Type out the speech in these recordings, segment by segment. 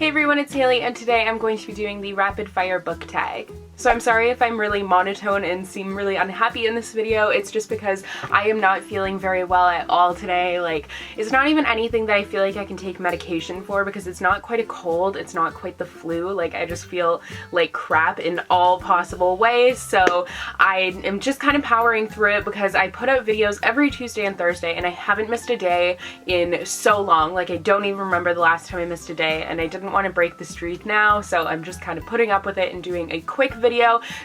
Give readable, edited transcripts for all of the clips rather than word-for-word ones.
Hey everyone, it's Haley, and today I'm going to be doing the rapid fire book tag. So I'm sorry if I'm really monotone and seem really unhappy in this video. It's just because I am not feeling very well at all today. Like, it's not even anything that I feel like I can take medication for, because it's not quite a cold, it's not quite the flu. Like, I just feel like crap in all possible ways. So I am just kind of powering through it because I put out videos every Tuesday and Thursday, and I haven't missed a day in so long. Like, I don't even remember the last time I missed a day, and I didn't want to break the streak now, so I'm just kind of putting up with it and doing a quick video.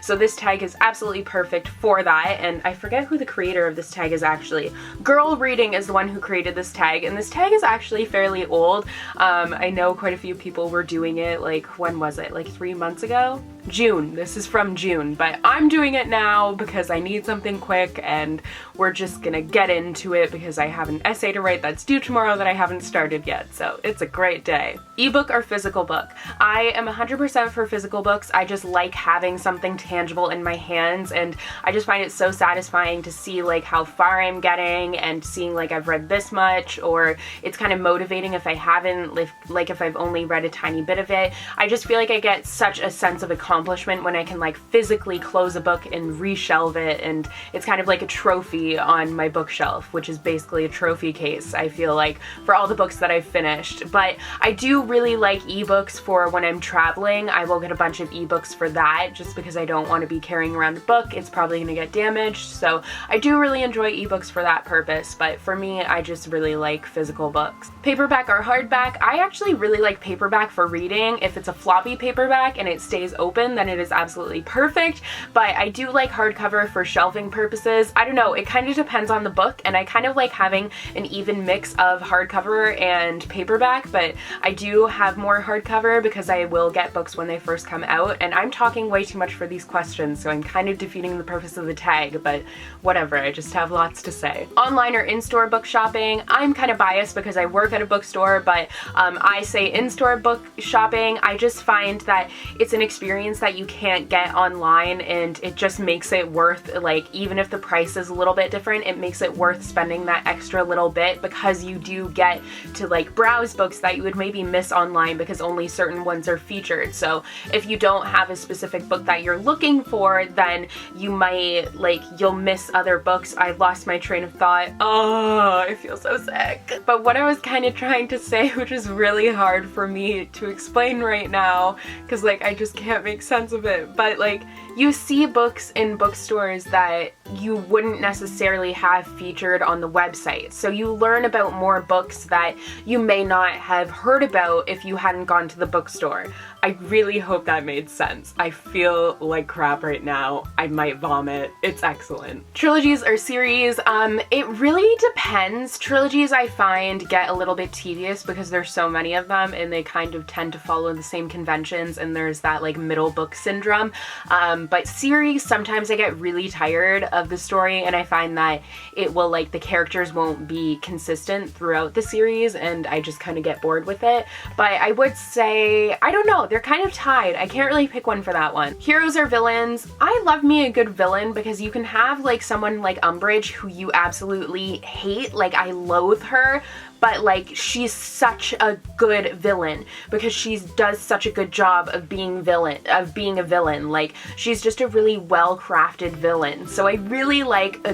So this tag is absolutely perfect for that, and I forget who the creator of this tag is actually. Girl Reading is the one who created this tag, and this tag is actually fairly old. I know quite a few people were doing it, like, when was it? Like 3 months ago? June. This is from June, but I'm doing it now because I need something quick, and we're just gonna get into it because I have an essay to write that's due tomorrow that I haven't started yet, so it's a great day. Ebook or physical book? I am 100% for physical books. I just like having something tangible in my hands, and I just find it so satisfying to see like how far I'm getting and seeing like I've read this much, or it's kind of motivating if I haven't, if I've only read a tiny bit of it. I just feel like I get such a sense of accomplishment when I can like physically close a book and reshelve it, and it's kind of like a trophy on my bookshelf, which is basically a trophy case, I feel like, for all the books that I've finished. But I do really like ebooks for when I'm traveling. I will get a bunch of ebooks for that just because I don't want to be carrying around a book. It's probably going to get damaged, so I do really enjoy ebooks for that purpose, but for me, I just really like physical books. Paperback or hardback? I actually really like paperback for reading. If it's a floppy paperback and it stays open, then it is absolutely perfect, but I do like hardcover for shelving purposes. I don't know, it kind of depends on the book, and I kind of like having an even mix of hardcover and paperback, but I do have more hardcover because I will get books when they first come out, and I'm talking way too much for these questions, so I'm kind of defeating the purpose of the tag, but whatever, I just have lots to say. Online or in-store book shopping? I'm kind of biased because I work at a bookstore, but I say in-store book shopping. I just find that it's an experience that you can't get online, and it just makes it worth, like, even if the price is a little bit different, it makes it worth spending that extra little bit because you do get to like browse books that you would maybe miss online because only certain ones are featured. So if you don't have a specific book that you're looking for, then you might, like, you'll miss other books. I lost my train of thought. Oh, I feel so sick. But what I was kind of trying to say, which is really hard for me to explain right now because like I just can't make sense of it, but like you see books in bookstores that you wouldn't necessarily have featured on the website. So you learn about more books that you may not have heard about if you hadn't gone to the bookstore. I really hope that made sense. I feel like crap right now. I might vomit. It's excellent. Trilogies or series? It really depends. Trilogies I find get a little bit tedious because there's so many of them and they kind of tend to follow the same conventions, and there's that like middle book syndrome. But series, sometimes I get really tired of the story and I find that it will, like, the characters won't be consistent throughout the series and I just kind of get bored with it. But I would say, I don't know, they're kind of tied. I can't really pick one for that one. Heroes or villains? I love me a good villain because you can have like someone like Umbridge who you absolutely hate, like I loathe her, but like she's such a good villain because she does such a good job of being a villain. Like, she's just a really well-crafted villain. So I really like a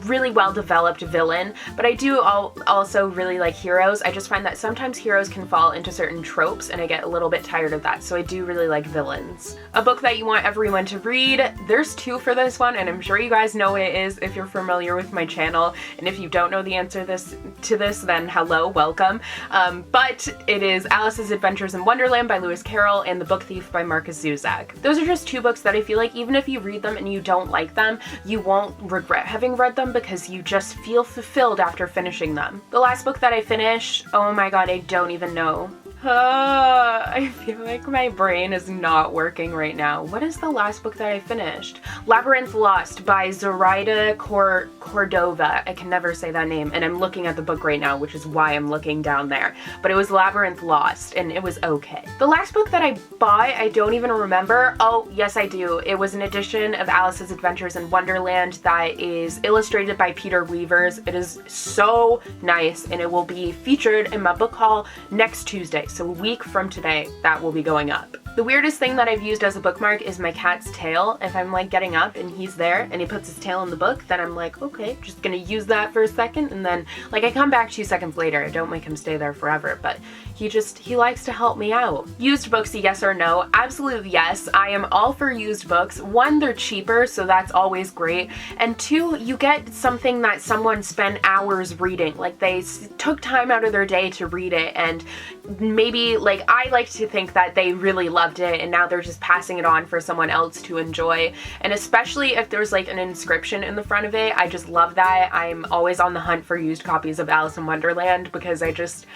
really well-developed villain, but I do also really like heroes. I just find that sometimes heroes can fall into certain tropes and I get a little bit tired of that, so I do really like villains. A book that you want everyone to read? There's two for this one, and I'm sure you guys know what it is if you're familiar with my channel, and if you don't know the answer to this, then hello, welcome. But it is Alice's Adventures in Wonderland by Lewis Carroll and The Book Thief by Marcus Zuzak. Those are just two books that I feel like even if you read them and you don't like them, you won't regret having read them because you just feel fulfilled after finishing them. The last book that I finished, oh my god, I don't even know. I feel like my brain is not working right now. What is the last book that I finished? Labyrinth Lost by Zoraida Cordova. I can never say that name, and I'm looking at the book right now, which is why I'm looking down there. But it was Labyrinth Lost, and it was okay. The last book that I bought, I don't even remember. Oh, yes I do. It was an edition of Alice's Adventures in Wonderland that is illustrated by Peter Weavers. It is so nice, and it will be featured in my book haul next Tuesday. So a week from today, that will be going up. The weirdest thing that I've used as a bookmark is my cat's tail. If I'm like getting up and he's there and he puts his tail in the book, then I'm like, okay, just gonna use that for a second, and then like I come back 2 seconds later. I don't make him stay there forever, but he likes to help me out. Used books, yes or no? Absolute yes. I am all for used books. One, they're cheaper, so that's always great. And two, you get something that someone spent hours reading. Like they took time out of their day to read it, and maybe like I like to think that they really loved it and now they're just passing it on for someone else to enjoy. And especially if there's like an inscription in the front of it, I just love that. I'm always on the hunt for used copies of Alice in Wonderland because I just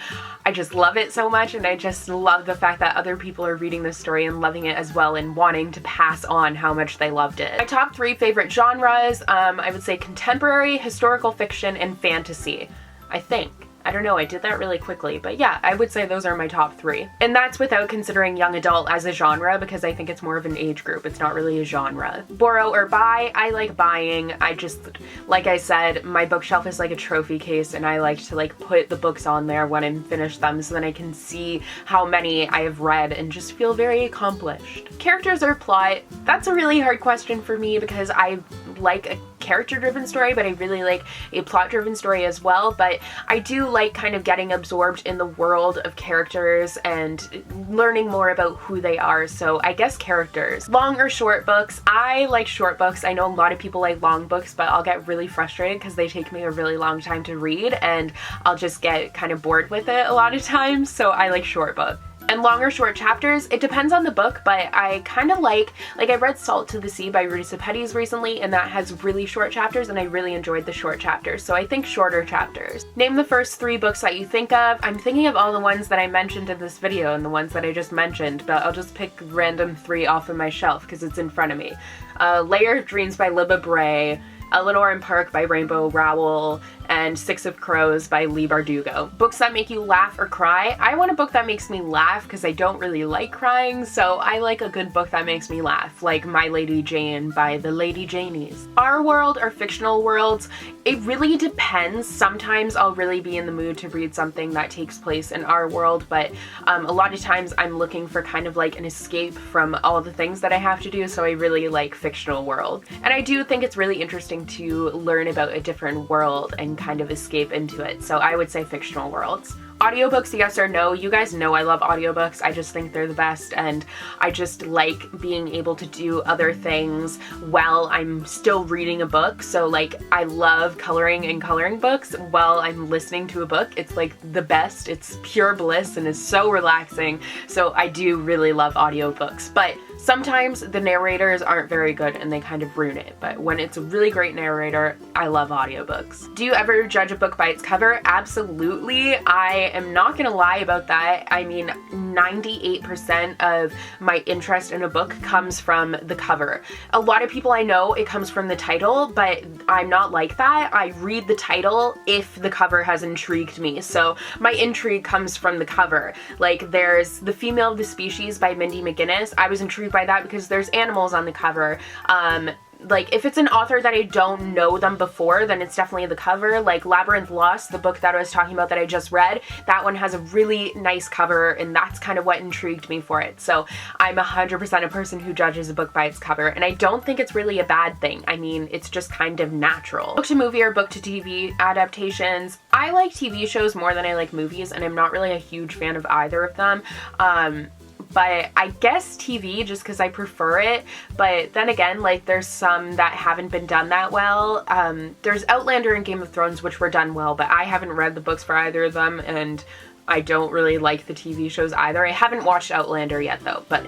love it so much, and I just love the fact that other people are reading this story and loving it as well and wanting to pass on how much they loved it. My top 3 favorite genres, I would say contemporary, historical fiction, and fantasy, I think. I don't know, I did that really quickly, but yeah, I would say those are my top 3. And that's without considering young adult as a genre, because I think it's more of an age group. It's not really a genre. Borrow or buy, I like buying. I just, like I said, my bookshelf is like a trophy case, and I like to like put the books on there when I'm finished them so then I can see how many I have read and just feel very accomplished. Characters or plot, that's a really hard question for me because I like a character-driven story, but I really like a plot-driven story as well. But I do like kind of getting absorbed in the world of characters and learning more about who they are, so I guess characters. Long or short books? I like short books. I know a lot of people like long books, but I'll get really frustrated because they take me a really long time to read and I'll just get kind of bored with it a lot of times, so I like short books. And long or short chapters, it depends on the book, but I kind of like I read Salt to the Sea by Risa Petties recently, and that has really short chapters, and I really enjoyed the short chapters, so I think shorter chapters. Name the first 3 books that you think of. I'm thinking of all the ones that I mentioned in this video and the ones that I just mentioned, but I'll just pick random 3 off of my shelf because it's in front of me. Layer of Dreams by Libba Bray, Eleanor and Park by Rainbow Rowell, and 6 of Crows by Leigh Bardugo. Books that make you laugh or cry. I want a book that makes me laugh because I don't really like crying, so I like a good book that makes me laugh, like My Lady Jane by the Lady Janies. Our world or fictional worlds, it really depends. Sometimes I'll really be in the mood to read something that takes place in our world, but a lot of times I'm looking for kind of like an escape from all the things that I have to do, so I really like fictional worlds. And I do think it's really interesting to learn about a different world and kind of escape into it, so I would say fictional worlds. Audiobooks, yes or no? You guys know I love audiobooks. I just think they're the best, and I just like being able to do other things while I'm still reading a book. So like I love coloring and coloring books while I'm listening to a book. It's like the best. It's pure bliss and it's so relaxing. So I do really love audiobooks, but sometimes the narrators aren't very good and they kind of ruin it, but when it's a really great narrator, I love audiobooks. Do you ever judge a book by its cover? Absolutely. I am not gonna lie about that. I mean, 98% of my interest in a book comes from the cover. A lot of people I know, it comes from the title, but I'm not like that. I read the title if the cover has intrigued me. So my intrigue comes from the cover. Like there's The Female of the Species by Mindy McGinnis. I was intrigued by that because there's animals on the cover. Like if it's an author that I don't know them before, then it's definitely the cover. Like Labyrinth Lost, the book that I was talking about that I just read, that one has a really nice cover, and that's kind of what intrigued me for it. So I'm 100% a person who judges a book by its cover, and I don't think it's really a bad thing. I mean, it's just kind of natural. Book to movie or book to TV adaptations. I like TV shows more than I like movies, and I'm not really a huge fan of either of them. But I guess TV just because I prefer it, but then again, like there's some that haven't been done that well. There's Outlander and Game of Thrones, which were done well, but I haven't read the books for either of them, and I don't really like the TV shows either. I haven't watched Outlander yet though, but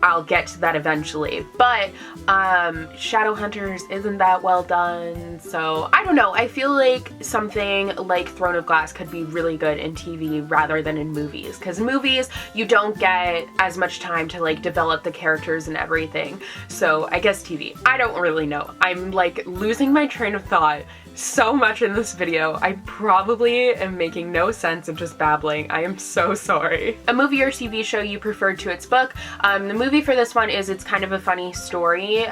I'll get to that eventually. But Shadowhunters isn't that well done, so I don't know. I feel like something like Throne of Glass could be really good in TV rather than in movies, because movies you don't get as much time to like develop the characters and everything. So I guess TV. I don't really know. I'm like losing my train of thought so much in this video. I probably am making no sense and just babbling. I am so sorry. A movie or TV show you preferred to its book. The movie for this one is It's Kind of a Funny Story.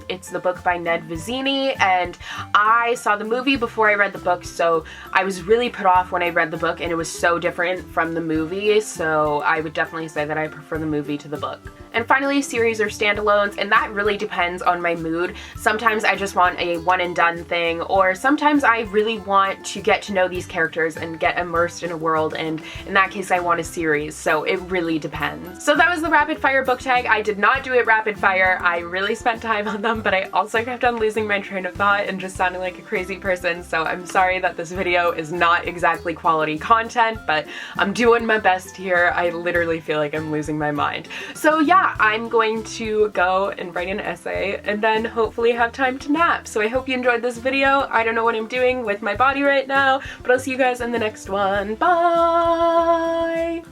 It's the book by Ned Vizzini, and I saw the movie before I read the book, so I was really put off when I read the book, and it was so different from the movie, so I would definitely say that I prefer the movie to the book. And finally, series or standalones, and that really depends on my mood. Sometimes I just want a one and done thing, or sometimes I really want to get to know these characters and get immersed in a world, and in that case I want a series, so it really depends. So that was the rapid fire book tag. I did not do it rapid fire. I really spent time on them, but I also kept on losing my train of thought and just sounding like a crazy person, so I'm sorry that this video is not exactly quality content, but I'm doing my best here. I literally feel like I'm losing my mind. So yeah, I'm going to go and write an essay and then hopefully have time to nap. So I hope you enjoyed this video. I don't know what I'm doing with my body right now, but I'll see you guys in the next one. Bye!